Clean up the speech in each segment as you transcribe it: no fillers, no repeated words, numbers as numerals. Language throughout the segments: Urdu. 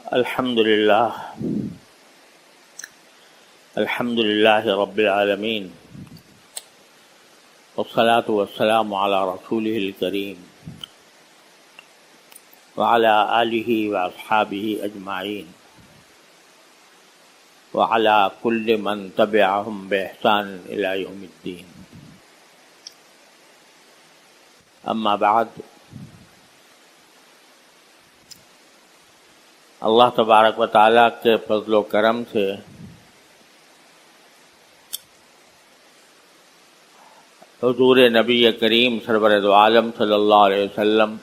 الحمد لله رب العالمين والصلاة والسلام على رسوله الكريم وعلى آله وأصحابه أجمعين وعلى كل من تبعهم بإحسان إلى يوم الدين. أما بعد، اللہ تبارک و تعالیٰ کے فضل و کرم سے حضور نبی کریم سرور دو عالم صلی اللہ علیہ وسلم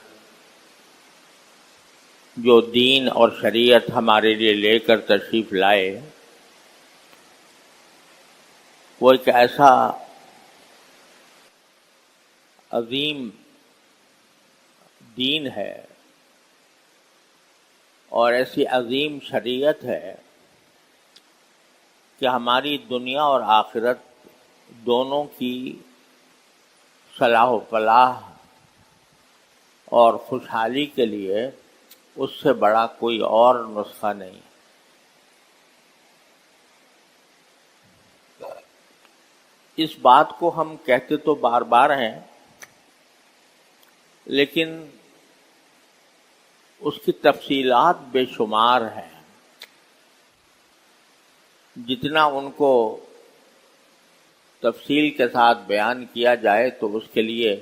جو دین اور شریعت ہمارے لیے لے کر تشریف لائے، وہ ایک ایسا عظیم دین ہے اور ایسی عظیم شریعت ہے کہ ہماری دنیا اور آخرت دونوں کی صلاح و فلاح اور خوشحالی کے لیے اس سے بڑا کوئی اور نسخہ نہیں. اس بات کو ہم کہتے تو بار بار ہیں، لیکن اس کی تفصیلات بے شمار ہیں. جتنا ان کو تفصیل کے ساتھ بیان کیا جائے تو اس کے لیے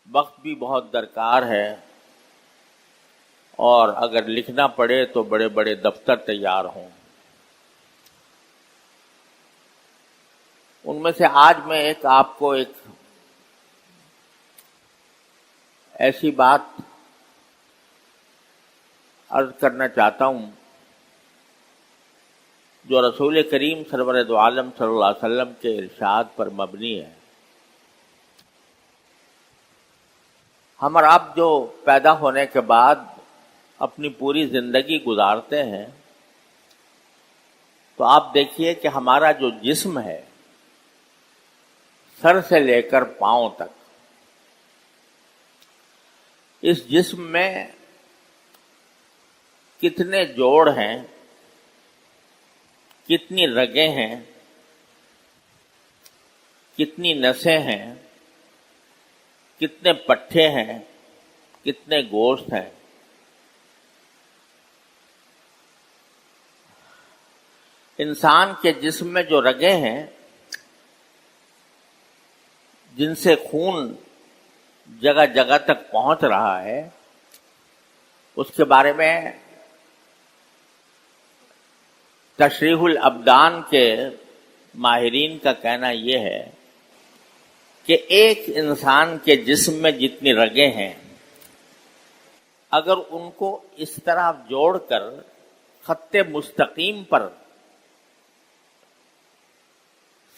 وقت بھی بہت درکار ہے، اور اگر لکھنا پڑے تو بڑے بڑے دفتر تیار ہوں. ان میں سے آج میں آپ کو ایک ایسی بات عرض کرنا چاہتا ہوں جو رسول کریم سرور دو عالم صلی اللہ علیہ وسلم کے ارشاد پر مبنی ہے. ہم اور آپ جو پیدا ہونے کے بعد اپنی پوری زندگی گزارتے ہیں، تو آپ دیکھیے کہ ہمارا جو جسم ہے، سر سے لے کر پاؤں تک، اس جسم میں کتنے جوڑ ہیں، کتنی رگیں ہیں، کتنی نسیں ہیں، کتنے پٹھے ہیں، کتنے گوشت ہیں. انسان کے جسم میں جو رگیں ہیں، جن سے خون جگہ جگہ تک پہنچ رہا ہے، اس کے بارے میں تشریح الابدان کے ماہرین کا کہنا یہ ہے کہ ایک انسان کے جسم میں جتنی رگیں ہیں، اگر ان کو اس طرح جوڑ کر خط مستقیم پر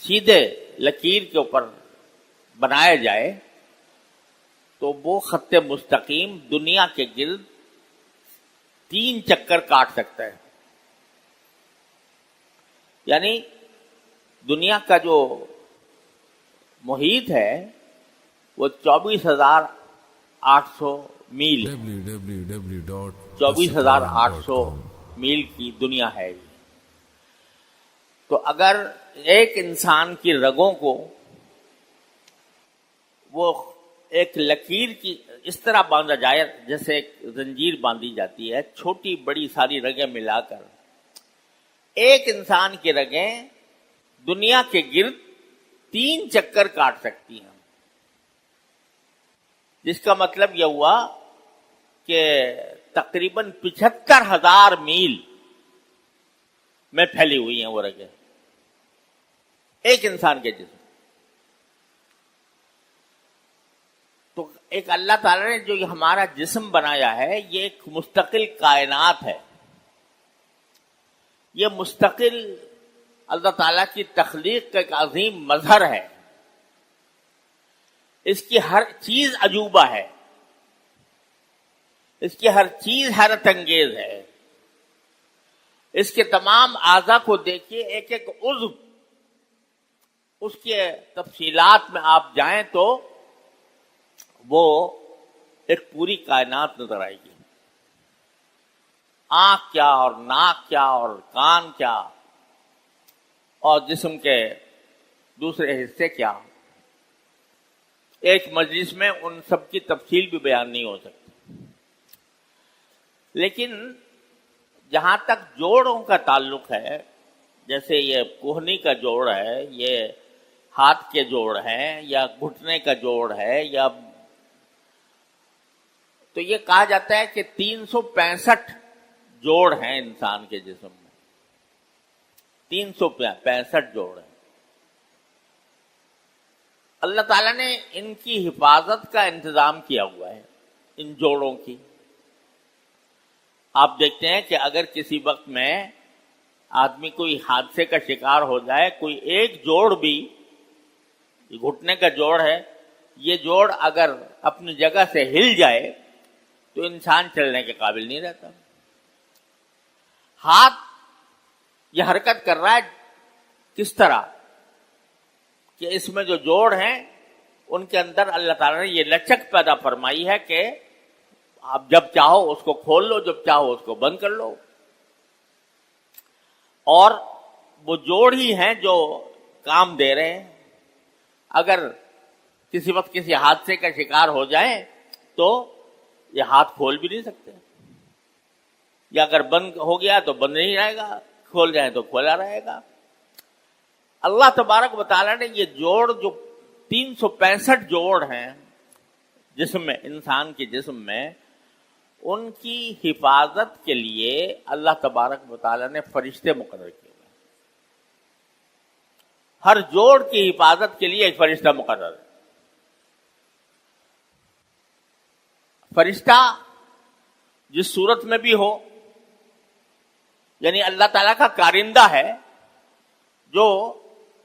سیدھے لکیر کے اوپر بنایا جائے تو وہ خط مستقیم دنیا کے گرد 3 چکر کاٹ سکتا ہے. یعنی دنیا کا جو محیط ہے وہ 24,800 میل 24,800 میل کی دنیا ہے. تو اگر ایک انسان کی رگوں کو وہ ایک لکیر کی اس طرح باندھا جائے جیسے ایک زنجیر باندھی جاتی ہے، چھوٹی بڑی ساری رگیں ملا کر، ایک انسان کی رگیں دنیا کے گرد 3 چکر کاٹ سکتی ہیں. جس کا مطلب یہ ہوا کہ تقریباً 75,000 میل میں پھیلی ہوئی ہیں وہ رگیں ایک انسان کے جسم. تو ایک اللہ تعالیٰ نے جو یہ ہمارا جسم بنایا ہے، یہ ایک مستقل کائنات ہے. یہ مستقل اللہ تعالیٰ کی تخلیق کا ایک عظیم مظہر ہے. اس کی ہر چیز عجوبہ ہے، اس کی ہر چیز حیرت انگیز ہے. اس کے تمام اعضاء کو دیکھیے، ایک ایک عضو، اس کے تفصیلات میں آپ جائیں تو وہ ایک پوری کائنات نظر آئے گی. آنکھ کیا اور ناک کیا اور کان کیا اور جسم کے دوسرے حصے کیا، ایک مجلس میں ان سب کی تفصیل بھی بیان نہیں ہو سکتی۔ لیکن جہاں تک جوڑوں کا تعلق ہے، جیسے یہ کوہنی کا جوڑ ہے، یہ ہاتھ کے جوڑ ہیں یا گھٹنے کا جوڑ ہے، یا تو یہ کہا جاتا ہے کہ 365 جوڑ ہیں انسان کے جسم میں، 365 جوڑ ہیں۔ اللہ تعالیٰ نے ان کی حفاظت کا انتظام کیا ہوا ہے، ان جوڑوں کی۔ آپ دیکھتے ہیں کہ اگر کسی وقت میں آدمی کوئی حادثے کا شکار ہو جائے، کوئی ایک جوڑ بھی، گھٹنے کا جوڑ ہے، یہ جوڑ اگر اپنی جگہ سے ہل جائے تو انسان چلنے کے قابل نہیں رہتا۔ ہاتھ یہ حرکت کر رہا ہے کس طرح کہ اس میں جو جوڑ ہیں ان کے اندر اللہ تعالیٰ نے یہ لچک پیدا فرمائی ہے کہ آپ جب چاہو اس کو کھول لو، جب چاہو اس کو بند کر لو۔ اور وہ جوڑ ہی ہیں جو کام دے رہے ہیں۔ اگر کسی وقت کسی حادثے کا شکار ہو جائیں تو یہ ہاتھ کھول بھی نہیں سکتے، یا اگر بند ہو گیا تو بند نہیں رہے گا، کھول جائیں تو کھولا رہے گا۔ اللہ تبارک و تعالیٰ نے یہ جوڑ جو 365 جوڑ ہیں جسم میں، انسان کے جسم میں، ان کی حفاظت کے لیے اللہ تبارک و تعالیٰ نے فرشتے مقرر کیے ہوئے ہیں۔ ہر جوڑ کی حفاظت کے لیے ایک فرشتہ مقرر ہے۔ فرشتہ جس صورت میں بھی ہو، یعنی اللہ تعالیٰ کا کارندہ ہے جو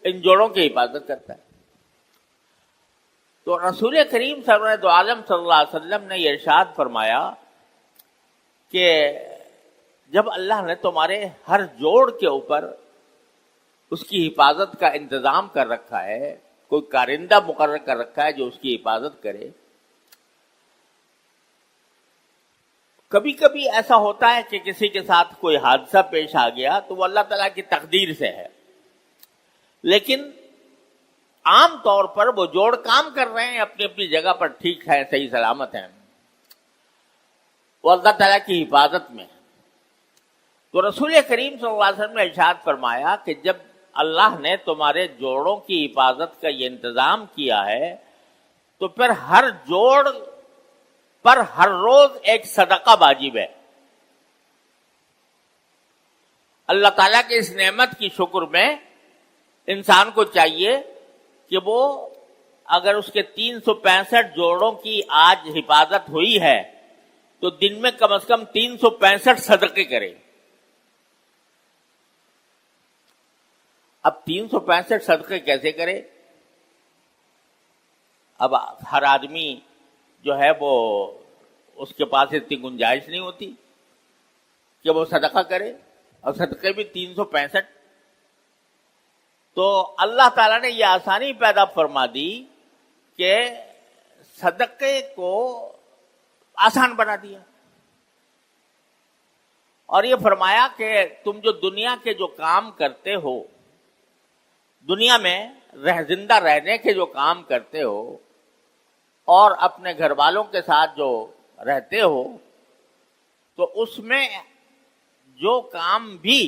ان جوڑوں کی حفاظت کرتا ہے۔ تو رسول کریم سرور عالم صلی اللہ علیہ وسلم نے یہ ارشاد فرمایا کہ جب اللہ نے تمہارے ہر جوڑ کے اوپر اس کی حفاظت کا انتظام کر رکھا ہے، کوئی کارندہ مقرر کر رکھا ہے جو اس کی حفاظت کرے، کبھی کبھی ایسا ہوتا ہے کہ کسی کے ساتھ کوئی حادثہ پیش آ گیا تو وہ اللہ تعالیٰ کی تقدیر سے ہے، لیکن عام طور پر وہ جوڑ کام کر رہے ہیں، اپنی اپنی جگہ پر ٹھیک ہے، صحیح سلامت ہیں، وہ اللہ تعالیٰ کی حفاظت میں ہے۔ تو رسول کریم صلی اللہ علیہ وسلم نے ارشاد فرمایا کہ جب اللہ نے تمہارے جوڑوں کی حفاظت کا یہ انتظام کیا ہے تو پھر ہر جوڑ پر ہر روز ایک صدقہ واجب ہے۔ اللہ تعالیٰ کے اس نعمت کی شکر میں انسان کو چاہیے کہ وہ اگر اس کے 365 جوڑوں کی آج حفاظت ہوئی ہے تو دن میں کم از کم 365 صدقے کرے۔ اب 365 صدقے کیسے کرے؟ اب ہر آدمی جو ہے وہ اس کے پاس اتنی گنجائش نہیں ہوتی کہ وہ صدقہ کرے، اور صدقے بھی 365۔ تو اللہ تعالیٰ نے یہ آسانی پیدا فرما دی کہ صدقے کو آسان بنا دیا، اور یہ فرمایا کہ تم جو دنیا کے جو کام کرتے ہو، دنیا میں زندہ رہنے کے جو کام کرتے ہو اور اپنے گھر والوں کے ساتھ جو رہتے ہو، تو اس میں جو کام بھی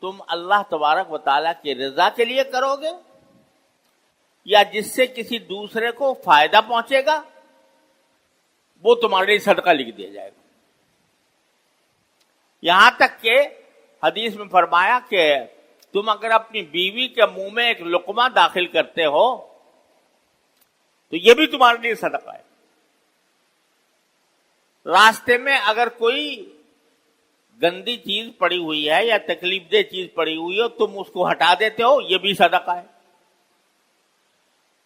تم اللہ تبارک و تعالیٰ کی رضا کے لیے کرو گے یا جس سے کسی دوسرے کو فائدہ پہنچے گا، وہ تمہارے لیے صدقہ لکھ دیا جائے گا۔ یہاں تک کہ حدیث میں فرمایا کہ تم اگر اپنی بیوی کے منہ میں ایک لقمہ داخل کرتے ہو تو یہ بھی تمہارے لیے صدقہ ہے۔ راستے میں اگر کوئی گندی چیز پڑی ہوئی ہے یا تکلیف دہ چیز پڑی ہوئی ہو، تم اس کو ہٹا دیتے ہو، یہ بھی صدقہ ہے۔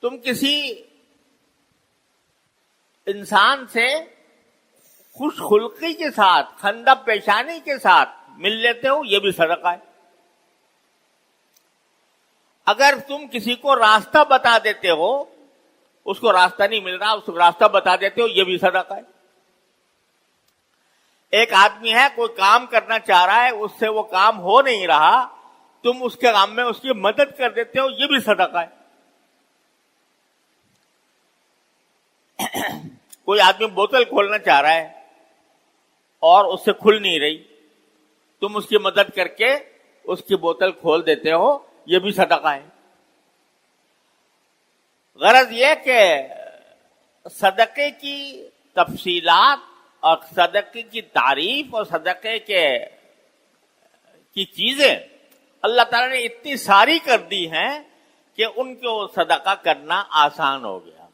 تم کسی انسان سے خوش خلقی کے ساتھ، خندہ پیشانی کے ساتھ مل لیتے ہو، یہ بھی صدقہ ہے۔ اگر تم کسی کو راستہ بتا دیتے ہو، اس کو راستہ نہیں مل رہا، اس کو راستہ بتا دیتے ہو، یہ بھی صدقہ ہے۔ ایک آدمی ہے کوئی کام کرنا چاہ رہا ہے، اس سے وہ کام ہو نہیں رہا، تم اس کے کام میں اس کی مدد کر دیتے ہو، یہ بھی صدقہ ہے۔ کوئی آدمی بوتل کھولنا چاہ رہا ہے اور اس سے کھل نہیں رہی، تم اس کی مدد کر کے اس کی بوتل کھول دیتے ہو، یہ بھی صدقہ ہے۔ غرض یہ کہ صدقے کی تفصیلات اور صدقے کی تعریف اور صدقے کی چیزیں اللہ تعالیٰ نے اتنی ساری کر دی ہیں کہ ان کو صدقہ کرنا آسان ہو گیا۔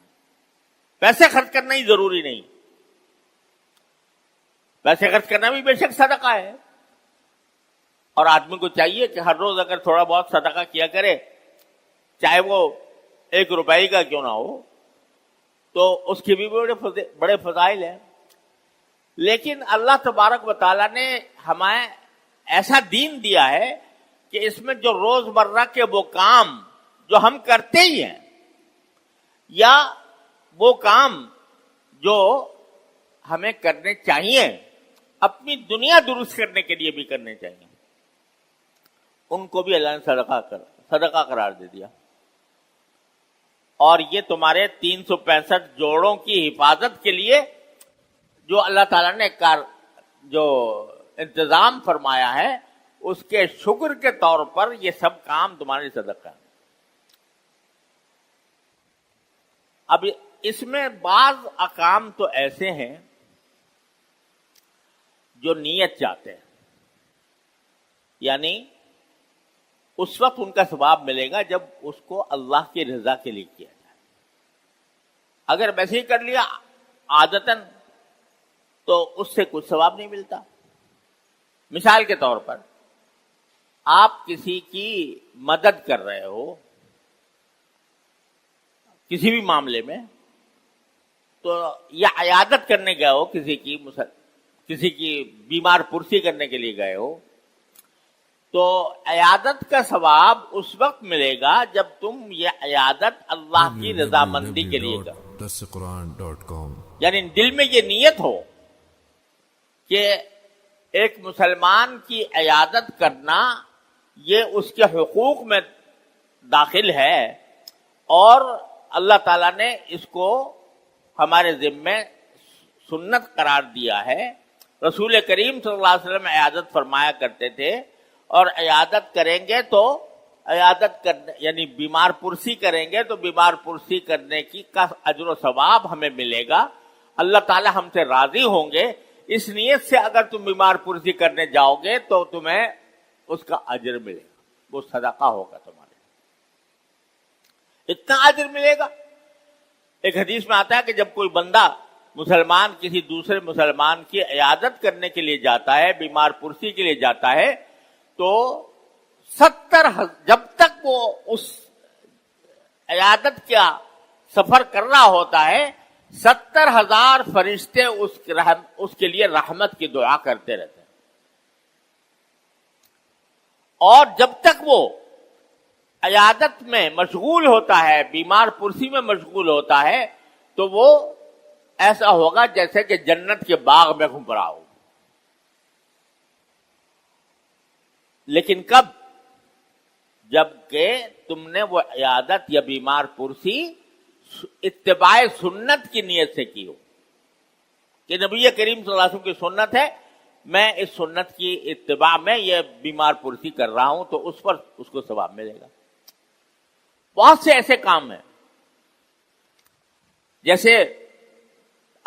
پیسے خرچ کرنا ہی ضروری نہیں، پیسے خرچ کرنا بھی بے شک صدقہ ہے، اور آدمی کو چاہیے کہ ہر روز اگر تھوڑا بہت صدقہ کیا کرے، چاہے وہ 1 روپے کا کیوں نہ ہو، تو اس کے بھی بڑے فضائل ہیں۔ لیکن اللہ تبارک و تعالیٰ نے ہمیں ایسا دین دیا ہے کہ اس میں جو روز مرہ کے وہ کام جو ہم کرتے ہی ہیں، یا وہ کام جو ہمیں کرنے چاہیے، اپنی دنیا درست کرنے کے لیے بھی کرنے چاہیے، ان کو بھی اللہ نے صدقہ قرار دے دیا۔ اور یہ تمہارے 365 جوڑوں کی حفاظت کے لیے جو اللہ تعالیٰ نے جو انتظام فرمایا ہے، اس کے شکر کے طور پر یہ سب کام تمہارے صدقہ ہیں۔ اب اس میں بعض احکام تو ایسے ہیں جو نیت چاہتے ہیں، یعنی اس وقت ان کا ثواب ملے گا جب اس کو اللہ کی رضا کے لیے کیا جائے۔ اگر ویسے ہی کر لیا عادتاً تو اس سے کچھ ثواب نہیں ملتا۔ مثال کے طور پر آپ کسی کی مدد کر رہے ہو کسی بھی معاملے میں، تو یا عیادت کرنے گئے ہو کسی کی بیمار پرسی کرنے کے لیے گئے ہو، تو عیادت کا ثواب اس وقت ملے گا جب تم یہ عیادت اللہ کی رضامندی کے لیے کرو، یعنی دل میں یہ نیت ہو کہ ایک مسلمان کی عیادت کرنا یہ اس کے حقوق میں داخل ہے، اور اللہ تعالیٰ نے اس کو ہمارے ذمے سنت قرار دیا ہے۔ رسول کریم صلی اللہ علیہ وسلم عیادت فرمایا کرتے تھے، اور عیادت کریں گے تو عیادت کرنے یعنی بیمار پرسی کریں گے تو بیمار پرسی کرنے کا اجر و ثواب ہمیں ملے گا، اللہ تعالیٰ ہم سے راضی ہوں گے۔ اس نیت سے اگر تم بیمار پرسی کرنے جاؤ گے تو تمہیں اس کا اجر ملے گا، وہ صدقہ ہوگا تمہارے، اتنا اجر ملے گا۔ ایک حدیث میں آتا ہے کہ جب کوئی بندہ مسلمان کسی دوسرے مسلمان کی عیادت کرنے کے لیے جاتا ہے، بیمار پرسی کے لیے جاتا ہے، تو 70 جب تک وہ اس عیادت کا سفر کر رہا ہوتا ہے 70,000 فرشتے اس کے لیے رحمت کی دعا کرتے رہتے ہیں، اور جب تک وہ عیادت میں مشغول ہوتا ہے، بیمار پرسی میں مشغول ہوتا ہے، تو وہ ایسا ہوگا جیسے کہ جنت کے باغ میں گھوم رہا ہو۔ لیکن کب؟ جب کہ تم نے وہ عیادت یا بیمار پرسی اتباع سنت کی نیت سے کی ہو، کہ نبی کریم صلی اللہ علیہ وسلم کی سنت ہے، میں اس سنت کی اتباع میں یہ بیمار پرسی کر رہا ہوں، تو اس پر اس کو ثواب ملے گا۔ بہت سے ایسے کام ہیں، جیسے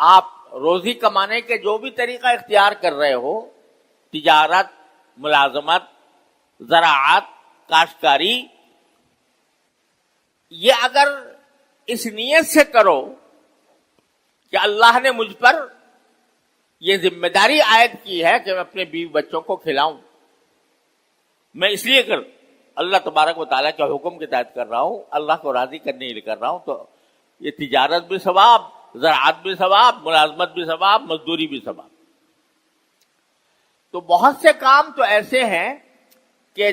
آپ روزی کمانے کے جو بھی طریقہ اختیار کر رہے ہو، تجارت، ملازمت، زراعت، کاشتکاری، یہ اگر اس نیت سے کرو کہ اللہ نے مجھ پر یہ ذمہ داری عائد کی ہے کہ میں اپنے بیوی بچوں کو کھلاؤں، میں اس لیے اللہ تبارک و تعالیٰ کے حکم کے تحت کر رہا ہوں، اللہ کو راضی کرنے کے لیے کر رہا ہوں، تو یہ تجارت بھی ثواب، زراعت بھی ثواب، ملازمت بھی ثواب، مزدوری بھی ثواب۔ تو بہت سے کام تو ایسے ہیں کہ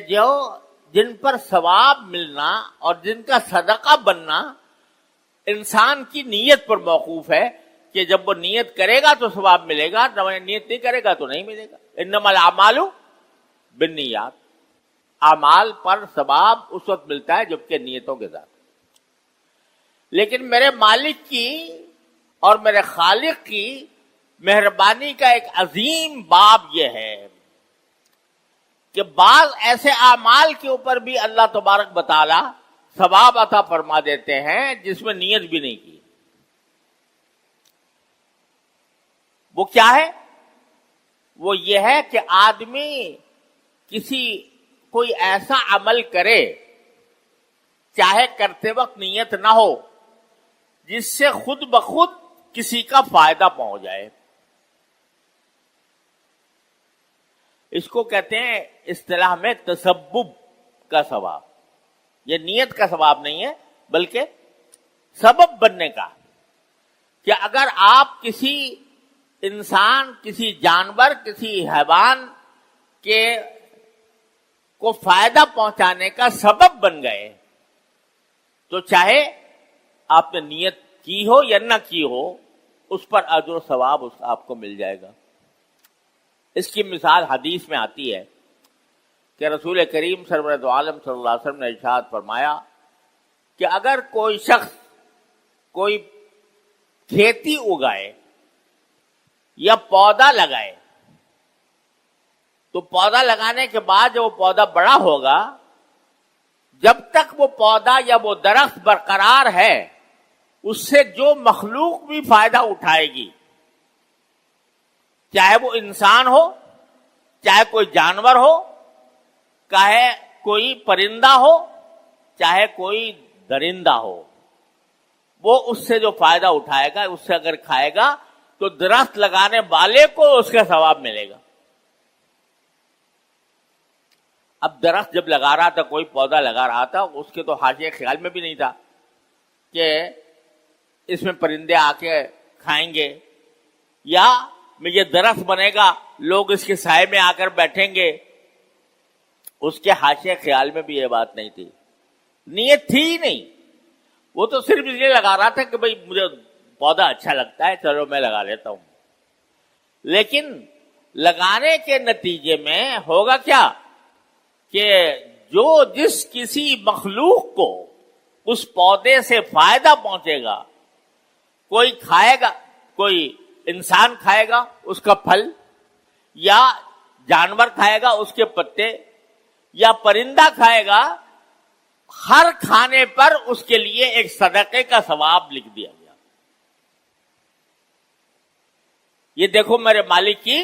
جن پر ثواب ملنا اور جن کا صدقہ بننا انسان کی نیت پر موقوف ہے، کہ جب وہ نیت کرے گا تو ثواب ملے گا، نیت نہیں کرے گا تو نہیں ملے گا۔ انما الاعمال بالنیات، اعمال پر ثواب اس وقت ملتا ہے جبکہ نیتوں کے ساتھ۔ لیکن میرے مالک کی اور میرے خالق کی مہربانی کا ایک عظیم باب یہ ہے کہ بعض ایسے اعمال کے اوپر بھی اللہ تبارک و تعالی ثواب عطا فرما دیتے ہیں جس میں نیت بھی نہیں کی۔ وہ کیا ہے؟ وہ یہ ہے کہ آدمی کوئی ایسا عمل کرے چاہے کرتے وقت نیت نہ ہو جس سے خود بخود کسی کا فائدہ پہنچ جائے۔ اس کو کہتے ہیں اصطلاح میں تسبب کا ثواب۔ یہ نیت کا ثواب نہیں ہے بلکہ سبب بننے کا، کہ اگر آپ کسی انسان، کسی جانور، کسی حیوان کو فائدہ پہنچانے کا سبب بن گئے تو چاہے آپ نے نیت کی ہو یا نہ کی ہو، اس پر اجر و ثواب آپ کو مل جائے گا۔ اس کی مثال حدیث میں آتی ہے کہ رسول کریم سرورت عالم صلی اللہ علیہ وسلم نے ارشاد فرمایا کہ اگر کوئی شخص کوئی کھیتی اگائے یا پودا لگائے تو پودا لگانے کے بعد جب وہ پودا بڑا ہوگا، جب تک وہ پودا یا وہ درخت برقرار ہے اس سے جو مخلوق بھی فائدہ اٹھائے گی، چاہے وہ انسان ہو، چاہے کوئی جانور ہو، چاہے کوئی پرندہ ہو، چاہے کوئی درندہ ہو، وہ اس سے جو فائدہ اٹھائے گا، اس سے اگر کھائے گا تو درخت لگانے والے کو اس کا ثواب ملے گا۔ اب درخت جب لگا رہا تھا، کوئی پودا لگا رہا تھا، اس کے تو حاشیے خیال میں بھی نہیں تھا کہ اس میں پرندے آ کے کھائیں گے یا یہ درخت بنے گا، لوگ اس کے سائے میں آ کر بیٹھیں گے۔ اس کے حاشیے خیال میں بھی یہ بات نہیں تھی، نیت تھی ہی نہیں۔ وہ تو صرف اس لیے لگا رہا تھا کہ بھئی مجھے پودا اچھا لگتا ہے، چلو میں لگا لیتا ہوں۔ لیکن لگانے کے نتیجے میں ہوگا کیا کہ جس کسی مخلوق کو اس پودے سے فائدہ پہنچے گا، کوئی کھائے گا، کوئی انسان کھائے گا اس کا پھل، یا جانور کھائے گا اس کے پتے، یا پرندہ کھائے گا، ہر کھانے پر اس کے لیے ایک صدقے کا ثواب لکھ دیا گیا۔ یہ دیکھو میرے مالک کی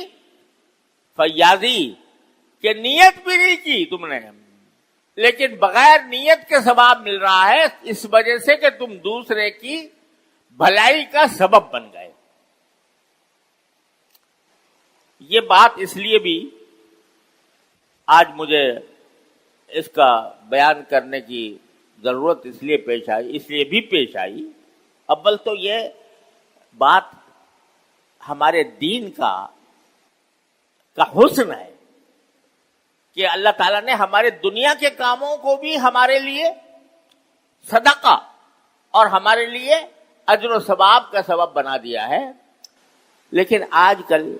فیاضی کہ نیت بھی نہیں کی تم نے، لیکن بغیر نیت کے ثواب مل رہا ہے، اس وجہ سے کہ تم دوسرے کی بھلائی کا سبب بن گئے۔ یہ بات اس لیے بھی آج مجھے اس کا بیان کرنے کی ضرورت اس لیے پیش آئی، اول تو یہ بات ہمارے دین کا حسن ہے کہ اللہ تعالیٰ نے ہمارے دنیا کے کاموں کو بھی ہمارے لیے صدقہ اور ہمارے لیے اجر و ثواب کا سبب بنا دیا ہے۔ لیکن آج کل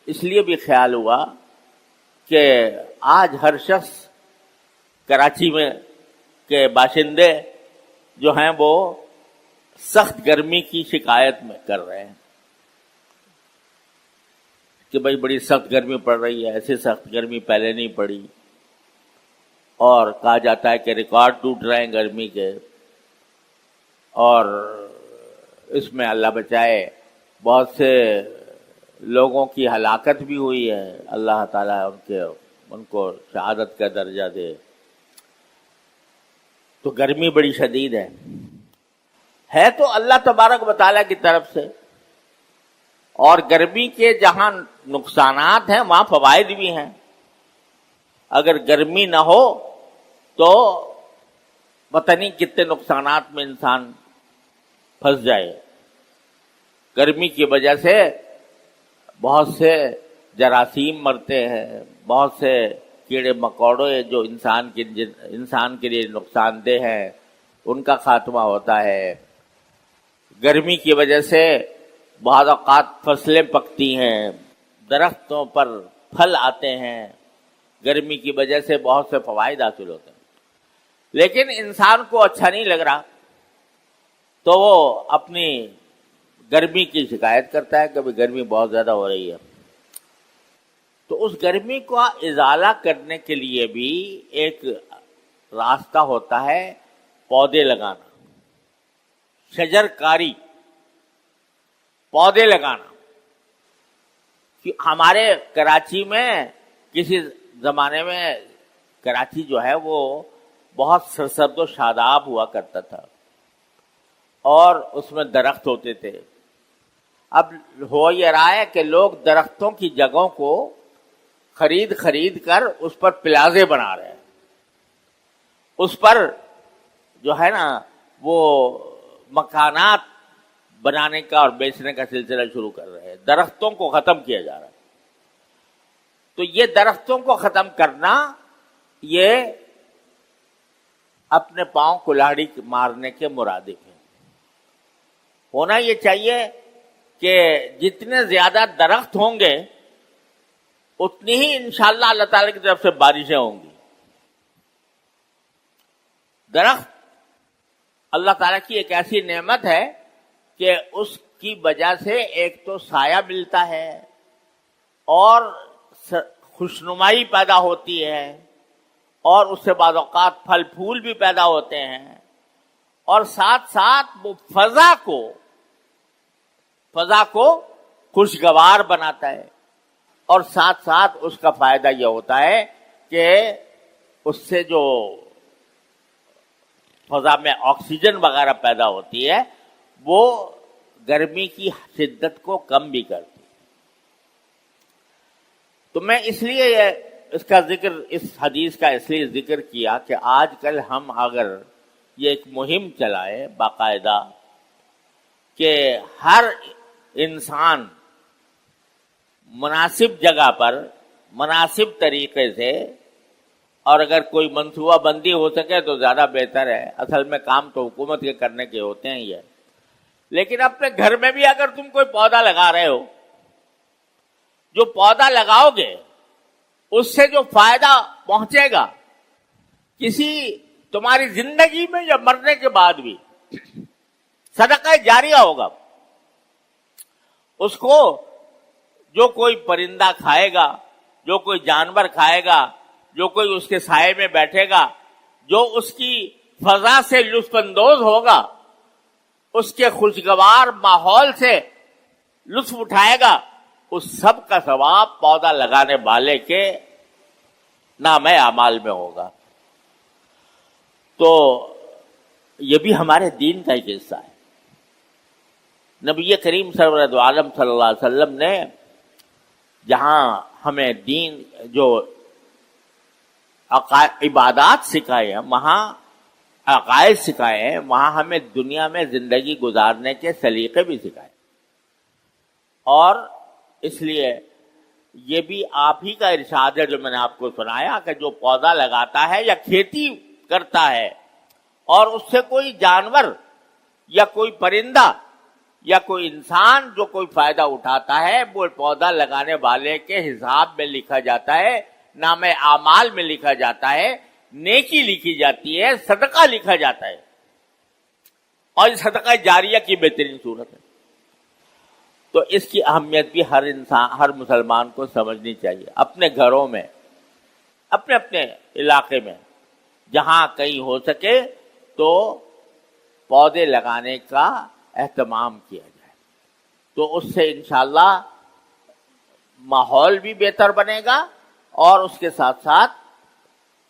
اس لیے بھی خیال ہوا کہ آج ہر شخص کراچی میں کے باشندے جو ہیں وہ سخت گرمی کی شکایت میں کر رہے ہیں کہ بھائی بڑی سخت گرمی پڑ رہی ہے، ایسی سخت گرمی پہلے نہیں پڑی، اور کہا جاتا ہے کہ ریکارڈ ٹوٹ رہے ہیں گرمی کے، اور اس میں اللہ بچائے بہت سے لوگوں کی ہلاکت بھی ہوئی ہے، اللہ تعالیٰ ان کو شہادت کا درجہ دے۔ تو گرمی بڑی شدید ہے تو اللہ تبارک و تعالیٰ کی طرف سے، اور گرمی کے جہاں نقصانات ہیں وہاں فوائد بھی ہیں۔ اگر گرمی نہ ہو تو پتہ نہیں کتنے نقصانات میں انسان پھنس جائے۔ گرمی کی وجہ سے بہت سے جراثیم مرتے ہیں، بہت سے کیڑے مکوڑے جو انسان کے لیے نقصان دہ ہیں ان کا خاتمہ ہوتا ہے۔ گرمی کی وجہ سے بعض اوقات فصلیں پکتی ہیں، درختوں پر پھل آتے ہیں، گرمی کی وجہ سے بہت سے فوائد حاصل ہوتے ہیں، لیکن انسان کو اچھا نہیں لگ رہا تو وہ اپنی گرمی کی شکایت کرتا ہے کہ گرمی بہت زیادہ ہو رہی ہے. تو اس گرمی کو ازالہ کرنے کے لیے بھی ایک راستہ ہوتا ہے، پودے لگانا، شجر کاری، پودے لگانا. ہمارے کراچی میں کسی زمانے میں کراچی جو ہے وہ بہت سرسبز و شاداب ہوا کرتا تھا اور اس میں درخت ہوتے تھے. اب ہو یہ رہا ہے کہ لوگ درختوں کی جگہوں کو خرید کر اس پر پلازے بنا رہے ہیں، اس پر جو ہے نا وہ مکانات بنانے کا اور بیچنے کا سلسلہ شروع کر رہے ہیں. درختوں کو ختم کیا جا رہا ہے. تو یہ درختوں کو ختم کرنا یہ اپنے پاؤں کلاڑی مارنے کے مرادف ہے. ہونا یہ چاہیے کہ جتنے زیادہ درخت ہوں گے اتنی ہی انشاءاللہ اللہ تعالی کی طرف سے بارشیں ہوں گی. درخت اللہ تعالیٰ کی ایک ایسی نعمت ہے کہ اس کی وجہ سے ایک تو سایہ ملتا ہے اور خوشنمائی پیدا ہوتی ہے اور اس سے بعض اوقات پھل پھول بھی پیدا ہوتے ہیں اور ساتھ ساتھ وہ فضا کو خوشگوار بناتا ہے اور ساتھ ساتھ اس کا فائدہ یہ ہوتا ہے کہ اس سے جو فضا میں آکسیجن وغیرہ پیدا ہوتی ہے وہ گرمی کی شدت کو کم بھی کرتی. تو میں اس لیے اس کا ذکر، اس حدیث کا اس لیے ذکر کیا کہ آج کل ہم اگر یہ ایک مہم چلائے باقاعدہ کہ ہر انسان مناسب جگہ پر مناسب طریقے سے، اور اگر کوئی منصوبہ بندی ہو سکے تو زیادہ بہتر ہے. اصل میں کام تو حکومت کے کرنے کے ہوتے ہیں یہ، لیکن اپنے گھر میں بھی اگر تم کوئی پودا لگا رہے ہو، جو پودا لگاؤ گے اس سے جو فائدہ پہنچے گا کسی تمہاری زندگی میں یا مرنے کے بعد بھی صدقہ جاریہ ہوگا. اس کو جو کوئی پرندہ کھائے گا، جو کوئی جانور کھائے گا، جو کوئی اس کے سائے میں بیٹھے گا، جو اس کی فضا سے لطف اندوز ہوگا، اس کے خوشگوار ماحول سے لطف اٹھائے گا، اس سب کا ثواب پودا لگانے والے کے نام اعمال میں ہوگا. تو یہ بھی ہمارے دین کا ایک حصہ ہے. نبی کریم سرورد عالم صلی اللہ علیہ وسلم نے جہاں ہمیں دین جو عبادات سکھائے ہیں، وہاں عقائد سکھائے ہیں، وہاں ہمیں دنیا میں زندگی گزارنے کے سلیقے بھی سکھائے. اور اس لیے یہ بھی آپ ہی کا ارشاد ہے جو میں نے آپ کو سنایا کہ جو پودا لگاتا ہے یا کھیتی کرتا ہے اور اس سے کوئی جانور یا کوئی پرندہ یا کوئی انسان جو کوئی فائدہ اٹھاتا ہے، وہ پودا لگانے والے کے حساب میں لکھا جاتا ہے، نام اعمال میں لکھا جاتا ہے، نیکی لکھی جاتی ہے، صدقہ لکھا جاتا ہے. اور صدقہ جاریہ کی بہترین صورت ہے. تو اس کی اہمیت بھی ہر انسان، ہر مسلمان کو سمجھنی چاہیے. اپنے گھروں میں، اپنے اپنے علاقے میں جہاں کہیں ہو سکے تو پودے لگانے کا اہتمام کیا جائے، تو اس سے انشاءاللہ ماحول بھی بہتر بنے گا اور اس کے ساتھ ساتھ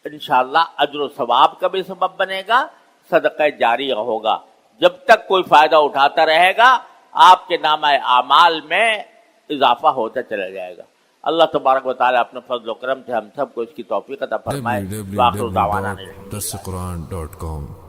انشاءاللہ اجر و ثواب کا بھی سبب بنے گا، صدقہ جاریہ ہوگا. جب تک کوئی فائدہ اٹھاتا رہے گا آپ کے نامہ اعمال میں اضافہ ہوتا چلا جائے گا. اللہ تبارک و تعالیٰ اپنے فضل و کرم سے ہم سب کو اس کی توفیق عطا فرمائے. www.darusquran.com